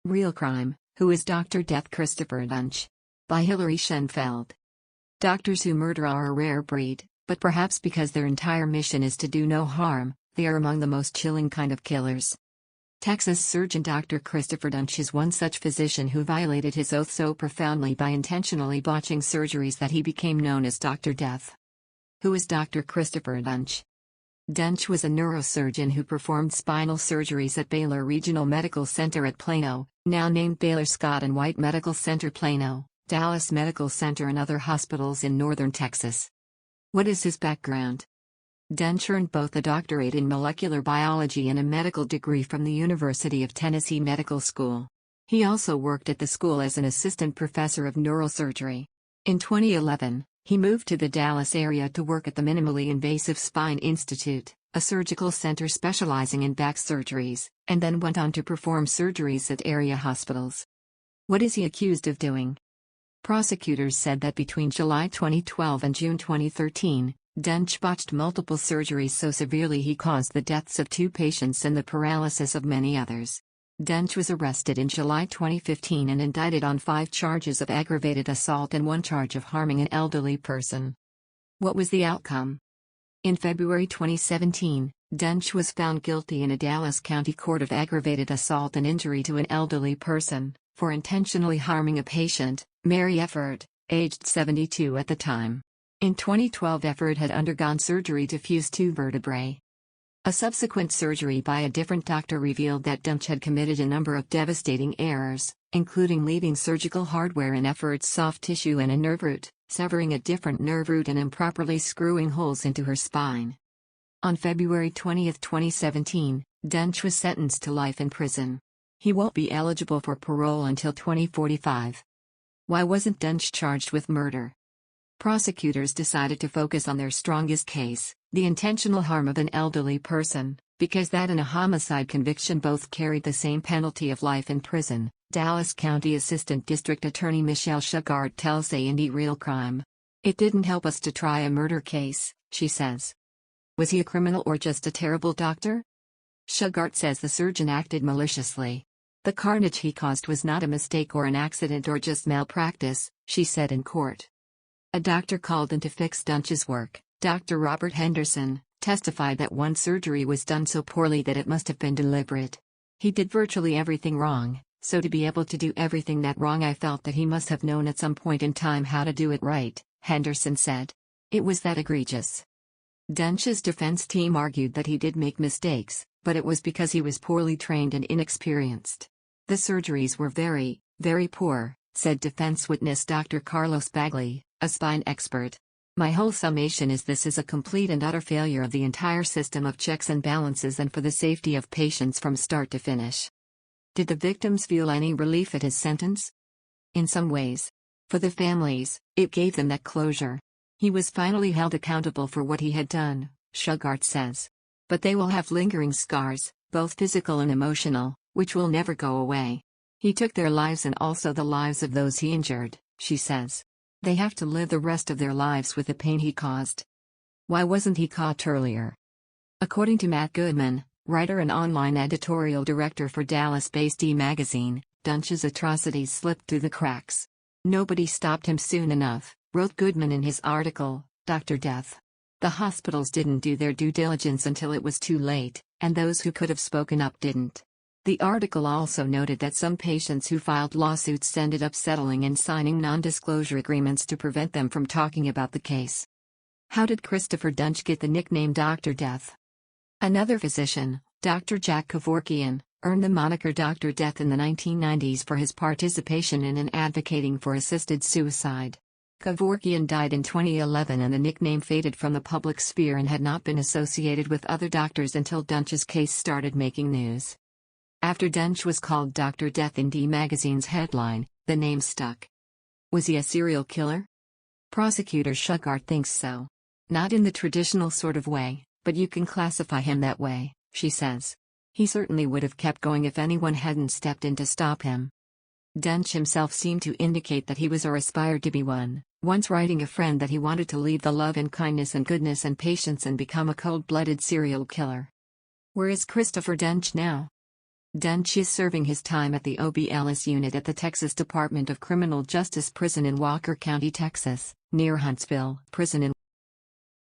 Real Crime, Who is Dr. Death? Christopher Duntsch. By Hilary Schenfeld. Doctors who murder are a rare breed, but perhaps because their entire mission is to do no harm, they are among the most chilling kind of killers. Texas surgeon Dr. Christopher Duntsch is one such physician who violated his oath so profoundly by intentionally botching surgeries that he became known as Dr. Death. Who is Dr. Christopher Duntsch? Duntsch was a neurosurgeon who performed spinal surgeries at Baylor Regional Medical Center at Plano, now named Baylor Scott and White Medical Center Plano, Dallas Medical Center and other hospitals in northern Texas. What is his background? Duntsch earned both a doctorate in molecular biology and a medical degree from the University of Tennessee Medical School. He also worked at the school as an assistant professor of neurosurgery. In 2011, he moved to the Dallas area to work at the Minimally Invasive Spine Institute, a surgical center specializing in back surgeries, and then went on to perform surgeries at area hospitals. What is he accused of doing? Prosecutors said that between July 2012 and June 2013, Duntsch botched multiple surgeries so severely he caused the deaths of 2 patients and the paralysis of many others. Duntsch was arrested in July 2015 and indicted on 5 charges of aggravated assault and 1 charge of harming an elderly person. What was the outcome? In February 2017, Duntsch was found guilty in a Dallas County court of aggravated assault and injury to an elderly person, for intentionally harming a patient, Mary Efford, aged 72 at the time. In 2012, Efford had undergone surgery to fuse 2 vertebrae. A subsequent surgery by a different doctor revealed that Duntsch had committed a number of devastating errors, including leaving surgical hardware in Efford's soft tissue and a nerve root, severing a different nerve root and improperly screwing holes into her spine. On February 20, 2017, Duntsch was sentenced to life in prison. He won't be eligible for parole until 2045. Why wasn't Duntsch charged with murder? Prosecutors decided to focus on their strongest case, the intentional harm of an elderly person, because that and a homicide conviction both carried the same penalty of life in prison, Dallas County Assistant District Attorney Michelle Shugart tells A&E Real Crime. It didn't help us to try a murder case, she says. Was he a criminal or just a terrible doctor? Shugart says the surgeon acted maliciously. The carnage he caused was not a mistake or an accident or just malpractice, she said in court. A doctor called in to fix Duntsch's work, Dr. Robert Henderson, testified that one surgery was done so poorly that it must have been deliberate. He did virtually everything wrong, so to be able to do everything that wrong, I felt that he must have known at some point in time how to do it right, Henderson said. It was that egregious. Duntsch's defense team argued that he did make mistakes, but it was because he was poorly trained and inexperienced. The surgeries were very, very poor, said defense witness Dr. Carlos Bagley, a spine expert. My whole summation is this is a complete and utter failure of the entire system of checks and balances and for the safety of patients from start to finish. Did the victims feel any relief at his sentence? In some ways. For the families, it gave them that closure. He was finally held accountable for what he had done, Shugart says. But they will have lingering scars, both physical and emotional, which will never go away. He took their lives and also the lives of those he injured, she says. They have to live the rest of their lives with the pain he caused. Why wasn't he caught earlier? According to Matt Goodman, writer and online editorial director for Dallas-based E! Duntsch's atrocities slipped through the cracks. Nobody stopped him soon enough, wrote Goodman in his article, Dr. Death. The hospitals didn't do their due diligence until it was too late, and those who could have spoken up didn't. The article also noted that some patients who filed lawsuits ended up settling and signing non-disclosure agreements to prevent them from talking about the case. How did Christopher Duntsch get the nickname Dr. Death? Another physician, Dr. Jack Kevorkian, earned the moniker Dr. Death in the 1990s for his participation in and advocating for assisted suicide. Kevorkian died in 2011 and the nickname faded from the public sphere and had not been associated with other doctors until Duntsch's case started making news. After Duntsch was called Dr. Death in D Magazine's headline, the name stuck. Was he a serial killer? Prosecutor Shugart thinks so. Not in the traditional sort of way, but you can classify him that way, she says. He certainly would have kept going if anyone hadn't stepped in to stop him. Duntsch himself seemed to indicate that he was or aspired to be one, once writing a friend that he wanted to leave the love and kindness and goodness and patience and become a cold-blooded serial killer. Where is Christopher Duntsch now? Duntsch is serving his time at the OBLS unit at the Texas Department of Criminal Justice Prison in Walker County, Texas, near Huntsville Prison in